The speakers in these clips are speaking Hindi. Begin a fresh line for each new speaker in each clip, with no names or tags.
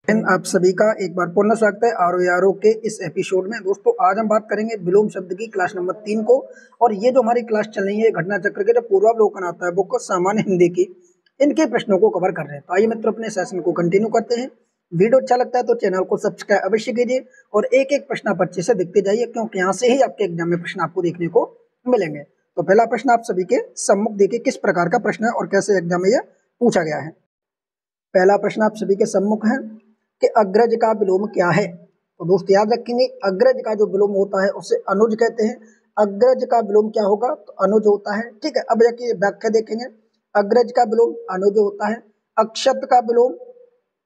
आप सभी का एक बार पुनः स्वागत है आर के इस एपिसोड में। दोस्तों आज हम बात करेंगे विलोम शब्द की क्लास नंबर 3 को। और ये जो हमारी क्लास चल रही है घटना चक्र के जो पूर्वावलोकन आता है बुक सामान्य हिंदी की, इनके प्रश्नों को कवर कर रहे हैं। तो आइए मित्रों अपने सेशन को कंटिन्यू करते हैं। वीडियो अच्छा लगता है तो चैनल को सब्सक्राइब अवश्य कीजिए और एक एक प्रश्न आप अच्छे से देखते जाइए, क्योंकि यहाँ से ही आपके एग्जाम में प्रश्न आपको देखने को मिलेंगे। तो पहला प्रश्न आप सभी के सम्मुख देखिए किस प्रकार का प्रश्न है और कैसे एग्जाम में यह पूछा गया है। पहला प्रश्न आप सभी के सम्मुख है कि अग्रज का विलोम क्या है। तो दोस्त याद रखेंगे, अग्रज का जो विलोम होता है उसे अनुज कहते हैं। अग्रज का विलोम क्या होगा, तो अनुज होता है। ठीक है, अब देखिए व्याख्या देखेंगे। अग्रज का विलोम अनुज होता है। अक्षत का विलोम,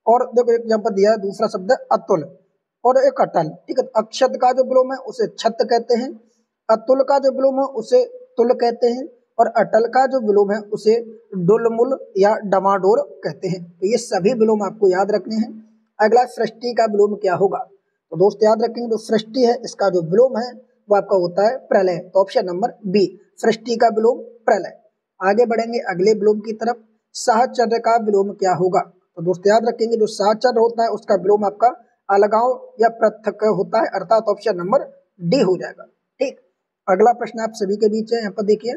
और देखो एक यहाँ पर दिया है दूसरा शब्द है अतुल और एक अटल। ठीक है, अक्षत का जो विलोम है उसे छत कहते हैं। अतुल का जो विलोम है उसे तुल कहते हैं। और अटल का जो विलोम है उसे डुलमुल या डमाडोल कहते हैं। तो ये सभी विलोम आपको याद रखने हैं। अगला सृष्टि का विलोम क्या होगा। तो दोस्त याद रखेंगे जो सृष्टि है इसका जो विलोम है वो आपका होता है प्रलय। तो ऑप्शन नंबर बी, सृष्टि का विलोम प्रलय। आगे बढ़ेंगे अगले विलोम की तरफ। साहचर्य का विलोम क्या होगा। तो दोस्त याद रखेंगे जो साहचर्य होता है उसका विलोम आपका अलगाव या पृथक होता है, अर्थात ऑप्शन नंबर डी हो जाएगा। ठीक, अगला प्रश्न आप सभी के बीच है, यहाँ पर देखिए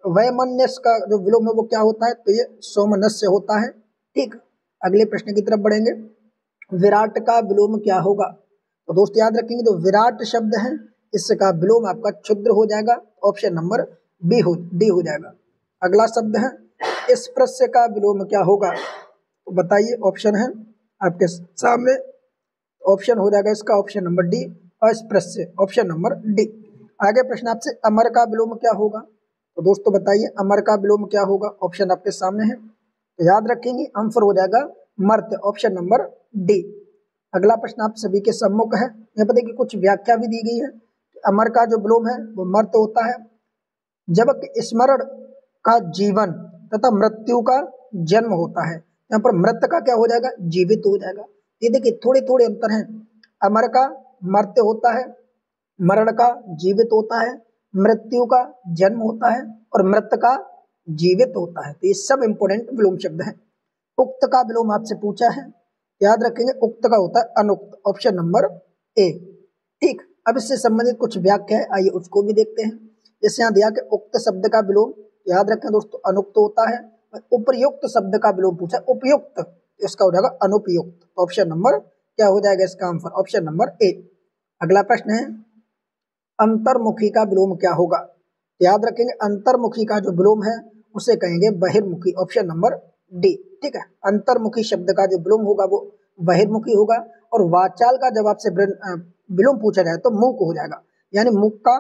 वैमनस्य का जो विलोम है वो क्या होता है, तो ये सोमनस्य होता है। ठीक, अगले प्रश्न की तरफ बढ़ेंगे। विराट का विलोम क्या होगा। तो दोस्त याद रखेंगे जो विराट शब्द है इसका विलोम आपका क्षुद्र हो जाएगा, ऑप्शन नंबर डी हो जाएगा। अगला शब्द है स्पृश्य का विलोम क्या होगा। तो बताइए, ऑप्शन है आपके सामने, ऑप्शन हो जाएगा इसका ऑप्शन नंबर डी, अस्पृश्य, ऑप्शन नंबर डी। आगे प्रश्न आपसे अमर का विलोम क्या होगा। तो दोस्तों बताइए अमर का विलोम क्या होगा, ऑप्शन आपके सामने है। तो याद रखेंगे आंसर हो जाएगा मर्त्य, ऑप्शन नंबर डी। अगला प्रश्न आप सभी के सम्मुख है, यहाँ पर देखिए कुछ व्याख्या भी दी गई है। अमर का जो विलोम है वो मर्त्य होता है, जबकि स्मरण का जीवन तथा मृत्यु का जन्म होता है। यहाँ पर मृत का क्या हो जाएगा, जीवित हो जाएगा। ये देखिए थोड़े थोड़े अंतर हैं। अमर का मर्त्य होता है, मरण का जीवित होता है, मृत्यु का जन्म होता है और मृत का जीवित होता है। तो ये सब इंपोर्टेंट विलोम शब्द हैं। उक्त का विलोम आपसे पूछा है, याद रखेंगे उक्त का होता है अनुक्त, ऑप्शन नंबर ए। ठीक, अब इससे संबंधित कुछ व्याख्या है, आइए उसको भी देखते हैं। जैसे यहाँ दिया कि उक्त शब्द का विलोम, याद रखें दोस्तों अनुक्त होता है। उपयुक्त शब्द का विलोम पूछा, उपयुक्त, इसका हो जाएगा अनुपयुक्त, ऑप्शन नंबर क्या हो जाएगा इसका आंसर, ऑप्शन नंबर ए। अगला प्रश्न है अंतर्मुखी का विलोम क्या होगा। याद रखेंगे अंतर्मुखी का जो विलोम है उसे कहेंगे बहिर्मुखी, ऑप्शन नंबर डी। ठीक है, अंतर्मुखी शब्द का जो विलोम होगा वो बहिर्मुखी होगा। और वाचाल का जब आपसे विलोम पूछा जाए तो मुख हो जाएगा, यानी मुख का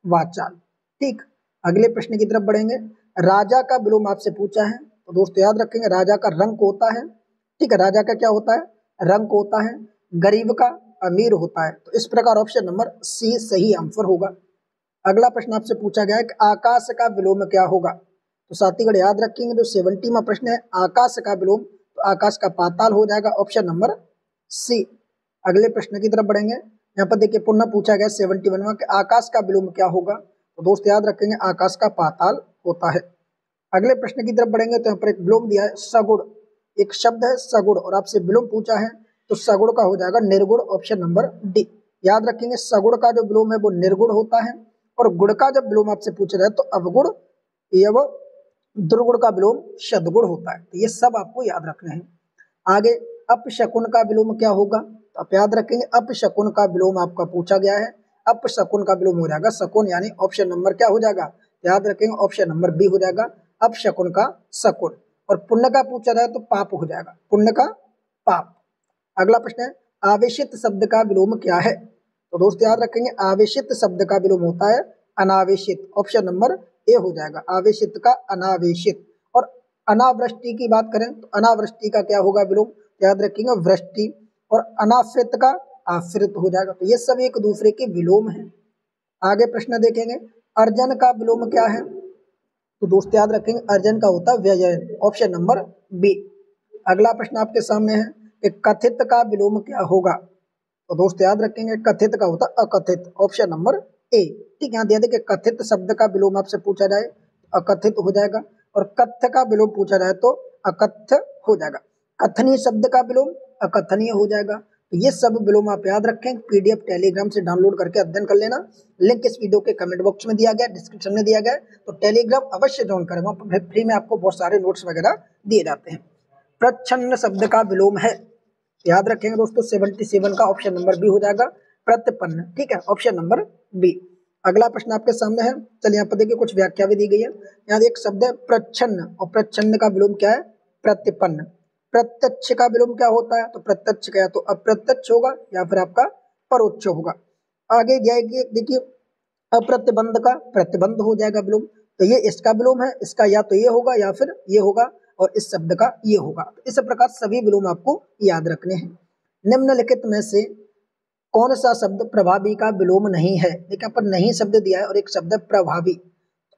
वाचाल। ठीक, अगले प्रश्न की तरफ बढ़ेंगे। राजा का विलोम आपसे पूछा है, तो दोस्तों याद रखेंगे राजा का रंक होता है। ठीक है, राजा का क्या होता है, रंक होता है। गरीब का अमीर होता है। तो इस प्रकार ऑप्शन नंबर सी सही आंसर होगा। अगला प्रश्न आपसे पूछा गया है कि आकाश का विलोम क्या होगा। तो साथीगण याद रखेंगे जो 70वां प्रश्न है आकाश का विलोम, तो आकाश का पाताल हो जाएगा, ऑप्शन नंबर सी। अगले प्रश्न की तरफ बढ़ेंगे। यहाँ पर देखिए पुनः पूछा गया 71वां कि आकाश का विलोम क्या होगा। तो दोस्त याद रखेंगे आकाश का पाताल होता है। अगले प्रश्न की तरफ बढ़ेंगे तो यहाँ पर एक विलोम दिया है सगुण, एक शब्द है सगुण और आपसे विलोम पूछा है, तो सगुण का हो जाएगा निर्गुण, ऑप्शन नंबर डी। याद रखेंगे सगुण का जो विलोम है वो निर्गुण होता है। और गुण का जब विलोम आपसे पूछा जाए तो अवगुण एवं दुर्गुण का विलोम सदगुण होता है। तो ये सब आपको याद रखने हैं। आगे अपशकुन का विलोम क्या होगा। तो आप याद रखेंगे अपशकुन का विलोम आपका पूछा गया है। अपशकुन का विलोम हो जाएगा शकुन, यानी ऑप्शन नंबर क्या हो जाएगा, याद रखेंगे ऑप्शन नंबर बी हो जाएगा, अपशकुन का शकुन। और पुण्य का पूछा जाए तो पाप हो जाएगा, पुण्य का पाप। अगला प्रश्न है आवेशित शब्द का विलोम क्या है। तो दोस्त याद रखेंगे आवेशित शब्द का विलोम होता है अनावेशित, ऑप्शन नंबर ए हो जाएगा, आवेशित का अनावेशित। और अनावृष्टि की बात करें तो अनावृष्टि का क्या होगा विलोम, याद रखेंगे वृष्टि। और अनाश्रित का आश्रित हो जाएगा। तो ये सब एक दूसरे के विलोम है। आगे प्रश्न देखेंगे अर्जन का विलोम क्या है। तो दोस्त याद रखेंगे अर्जन का होता है व्ययन, ऑप्शन नंबर बी। अगला प्रश्न आपके सामने है कि कथित का विलोम क्या होगा। तो दोस्त याद रखेंगे कथित का होता है अकथित, ऑप्शन नंबर ए। ठीक, यहाँ दिया था कि कथित शब्द का विलोम आपसे पूछा जाए अकथित हो जाएगा, और कथ्य का विलोम पूछा जाए तो अकथ्य हो जाएगा। कथनीय शब्द का विलोम अकथनीय हो जाएगा। तो ये सब विलोम आप याद रखें, पीडीएफ टेलीग्राम से डाउनलोड करके अध्ययन कर लेना। लिंक इस वीडियो के कमेंट बॉक्स में दिया गया, डिस्क्रिप्शन में दिया गया है, तो टेलीग्राम अवश्य ज्वाइन करें, वहाँ पर फ्री में आपको बहुत सारे नोट्स वगैरह दिए जाते हैं। प्रच्छन्न शब्द का विलोम है, याद रखेंगे दोस्तों 77 का ऑप्शन नंबर बी हो जाएगा, प्रत्यपन्न। ठीक है, ऑप्शन नंबर बी। अगला प्रश्न आपके सामने है, चलिए यहाँ पर देखिए कुछ व्याख्या भी दी गई है। यहाँ एक शब्द है प्रच्छन्न, और प्रच्छन्न का विलोम क्या है? प्रतिपन्न। प्रत्यक्ष का विलोम क्या होता है? तो प्रत्यक्ष का या तो अप्रत्यक्ष होगा या फिर आपका परोक्ष होगा। आगे जाएगी देखिए, अप्रतिबंध का प्रतिबंध हो जाएगा विलोम, तो ये इसका विलोम है, इसका या तो ये होगा या फिर ये होगा, और इस शब्द का ये होगा। तो इस प्रकार सभी विलोम आपको याद रखने हैं। निम्नलिखित में से कौन सा शब्द प्रभावी का विलोम नहीं है? देखिए यहाँ पर नहीं शब्द दिया है और एक शब्द है प्रभावी।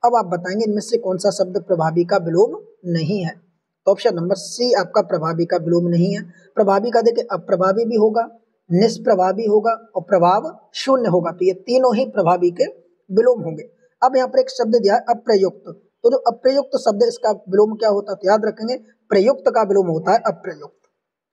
अब आप बताएंगे इनमें से कौन सा शब्द प्रभावी का विलोम नहीं है। तो ऑप्शन नंबर सी आपका प्रभावी का विलोम नहीं है। प्रभावी का देखिए अप्रभावी भी होगा, निष्प्रभावी होगा और प्रभाव शून्य होगा, तो ये तीनों ही प्रभावी के विलोम होंगे। अब यहाँ पर एक शब्द दिया है अप्रयुक्त, तो जो अप्रयुक्त शब्द इसका विलोम क्या होता है? तो याद रखेंगे प्रयुक्त का विलोम होता है अप्रयुक्त।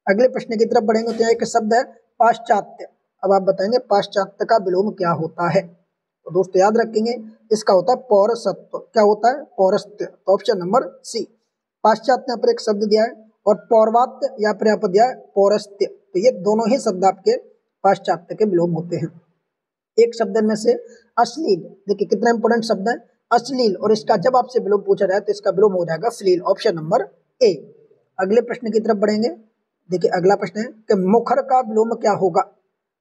अगले प्रश्न की तरफ बढ़ेंगे, तो यहाँ एक शब्द है पाश्चात्य। अब आप बताएंगे पाश्चात्य का विलोम क्या होता है? तो दोस्तों याद रखेंगे इसका होता है पौरसत्व। क्या होता है? पौरस्त्य। तो ऑप्शन नंबर सी। पाश्चात्य यहाँ पर एक शब्द दिया है, और पौर्वात्य या फिर यहाँ पर दिया है पौरस्त्य, तो ये दोनों ही शब्द आपके पाश्चात्य के विलोम होते हैं। एक शब्द में से अश्लील, देखिए कितना इंपोर्टेंट शब्द है अश्लील, और इसका जब आपसे विलोम पूछा जाए तो इसका विलोम हो जाएगा श्लील, ऑप्शन नंबर ए। अगले प्रश्न की तरफ बढ़ेंगे, देखिए अगला प्रश्न है कि मुखर का विलोम क्या होगा?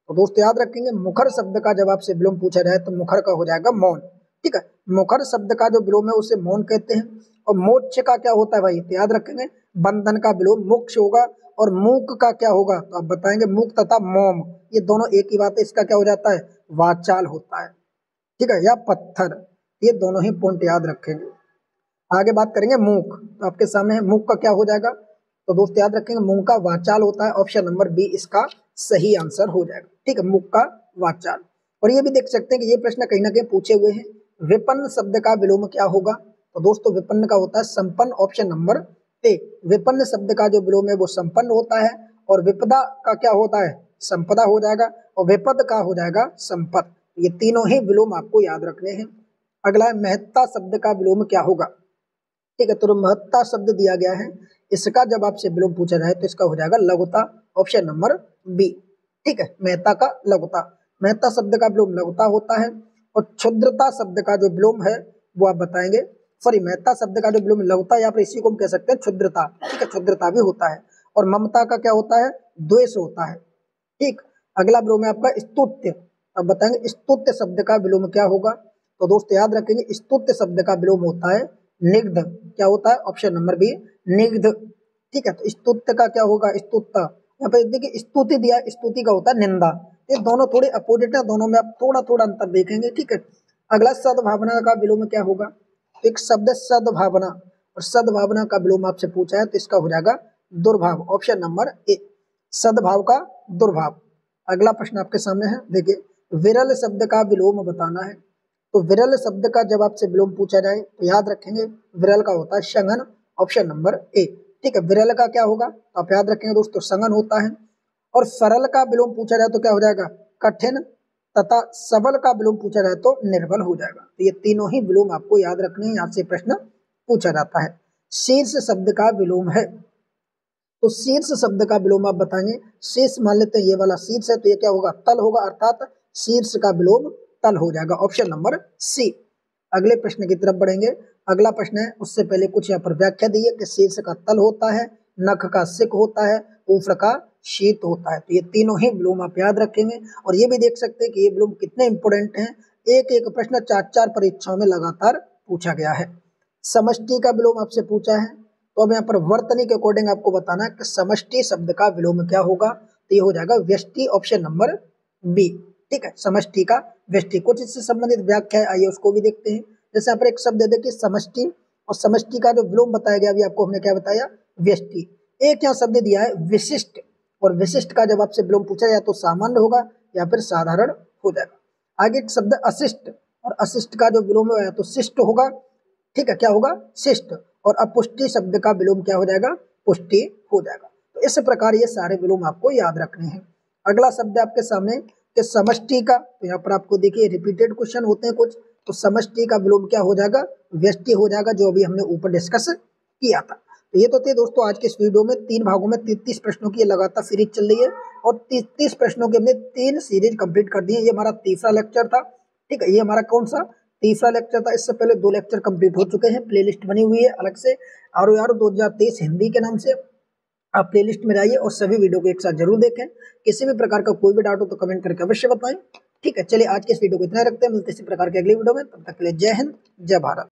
तो दोस्तों याद रखेंगे मुखर शब्द का जब आपसे विलोम पूछा जाए तो मुखर का हो जाएगा मौन। ठीक है, मुखर शब्द का जो विलोम है उसे मौन कहते हैं। और मोक्ष का क्या होता है भाई? तो याद रखेंगे बंधन का विलोम मोक्ष होगा। और मूक का क्या होगा? तो आप बताएंगे मूक तथा मोम, ये दोनों एक ही बात है, इसका क्या हो जाता है? वाचाल होता है। ठीक है, या पत्थर, ये दोनों ही पॉइंट याद रखेंगे। आगे बात करेंगे मूक, तो आपके सामने है मूक का क्या हो जाएगा? तो दोस्त याद रखेंगे मूक का वाचाल होता है, ऑप्शन नंबर बी इसका सही आंसर हो जाएगा। ठीक है, मूक का वाचाल। और ये भी देख सकते हैं कि ये प्रश्न कहीं ना कहीं पूछे हुए हैं, विपन्न शब्द का विलोम क्या होगा? तो दोस्तों विपन्न का होता है संपन्न, ऑप्शन नंबर ए। विपन्न शब्द का जो विलोम है वो संपन्न होता है, और विपदा का क्या होता है? संपदा हो जाएगा, और विपद का हो जाएगा संपद। ये तीनों ही विलोम आपको याद रखने हैं। अगला है महत्ता शब्द का विलोम क्या होगा? ठीक है, तो महत्ता शब्द दिया गया है, इसका जब आपसे विलोम पूछा जाए तो इसका हो जाएगा लघुता, ऑप्शन नंबर बी। ठीक है, महत्ता का लघुता, महत्ता शब्द का विलोम लघुता होता है। और क्षुद्रता शब्द का जो विलोम है वो आप बताएंगे, सॉरी महत्ता शब्द का जो विलोम लघुता, या फिर इसी को हम कह सकते हैं क्षुद्रता। ठीक है, क्षुद्रता भी होता है। और ममता का क्या होता है? द्वेष होता है। ठीक, अगला विलोम है आपका स्तुत्य। अब बताएंगे स्तुत्य शब्द का विलोम क्या होगा? तो दोस्तों याद रखेंगे स्तुत्य शब्द का विलोम होता है निग्ध। क्या होता है? ऑप्शन नंबर बी निग्ध। ठीक है, तो स्तुत्य का क्या होगा? स्तुत्ता। यहाँ पे देखिए स्तुति दिया, स्तुति का होता है निंदा। ये दोनों थोड़े अपोजिट है, दोनों में आप थोड़ा थोड़ा अंतर देखेंगे। ठीक है, अगला सद्भावना का विलोम क्या होगा? तो एक शब्द सद्भावना, और सद्भावना का विलोम आपसे पूछा है तो इसका हो जाएगा दुर्भाव, ऑप्शन नंबर ए। सद्भाव का दुर्भाव। अगला प्रश्न आपके सामने है, देखिए विरल शब्द का विलोम बताना है। तो विरल शब्द का जब आपसे विलोम पूछा जाए तो याद रखेंगे विरल का होता है संघन, ऑप्शन नंबर ए। ठीक है, विरल का क्या होगा? तो आप याद रखेंगे दोस्तों संघन होता है। और सरल का विलोम पूछा जाए तो क्या हो जाएगा? कठिन, तथा सबल का विलोम पूछा जाए तो निर्बल हो जाएगा। तो ये तीनों ही विलोम आपको याद रखने हैं, यहाँ से प्रश्न पूछा जाता है। शीर्ष शब्द का विलोम है, तो शीर्ष शब्द का विलोम आप बताएंगे। शीर्ष मान लेते हैं ये वाला शीर्ष है, तो ये क्या होगा? तल होगा, अर्थात शीर्ष का विलोम तल हो जाएगा, ऑप्शन नंबर सी। अगले प्रश्न की तरफ बढ़ेंगे। अगला प्रश्न है, उससे पहले कुछ यहाँ पर व्याख्या दी है कि शीर्ष का तल होता है, नख का सिक होता है, ऊपर का शीत होता है। तो ये तीनों ही विलोम आप याद रखेंगे। और ये भी देख सकते हैं कि ये विलोम कितने इंपोर्टेंट हैं, एक एक प्रश्न 4-4 परीक्षाओं में लगातार पूछा गया है। समष्टि का विलोम आपसे पूछा है, तो अब यहाँ पर वर्तनी के अकॉर्डिंग आपको बताना है कि समष्टि शब्द का विलोम क्या होगा? तो ये हो जाएगा व्यष्टि, ऑप्शन नंबर बी। ठीक है, समष्टि का व्यष्टि। कुछ इससे संबंधित व्याख्या है, आइए उसको भी देखते हैं। जैसे यहाँ पर एक शब्द देखिए समष्टि, और समष्टि का जो विलोम बताया गया अभी आपको हमने क्या बताया? व्यष्टि। एक यहाँ शब्द दिया है विशिष्ट, और विशिष्ट का जब आपसे विलोम पूछा जाए तो सामान्य होगा या फिर साधारण हो जाएगा। आगे एक शब्द अशिष्ट, और अशिष्ट का जो विलोम है तो शिष्ट होगा। ठीक है, क्या होगा? शिष्ट। और अपुष्टि शब्द का विलोम क्या हो जाएगा? पुष्टि हो जाएगा। तो इस प्रकार ये सारे विलोम आपको याद रखने हैं। अगला शब्द है आपके सामने कि समष्टि का, तो यहाँ पर आपको देखिए रिपीटेड क्वेश्चन होते हैं कुछ, तो समष्टि का विलोम क्या हो जाएगा, व्यष्टि हो जाएगा, जो अभी हमने ऊपर डिस्कस किया था। तो ये तो थे दोस्तों आज के इस वीडियो में 3 भागों में 33 प्रश्नों की लगातार सीरीज चल रही है और 33 प्रश्नों के हमने 3 सीरीज कंप्लीट कर दी है। ये हमारा तीसरा लेक्चर था, ठीक है, ये हमारा कौन सा तीसरा लेक्चर था। इससे पहले 2 लेक्चर कंप्लीट हो चुके हैं, प्लेलिस्ट बनी हुई है अलग से, और यार 2023 हिंदी के नाम से आप प्लेलिस्ट में जाइए और सभी वीडियो को एक साथ जरूर देखें। किसी भी प्रकार का कोई भी डाउट हो तो कमेंट करके अवश्य बताएं। ठीक है, चलिए आज के इस वीडियो को इतना रखते हैं, मिलते हैं इसी प्रकार के अगली वीडियो में, तब तक के लिए जय हिंद जय भारत।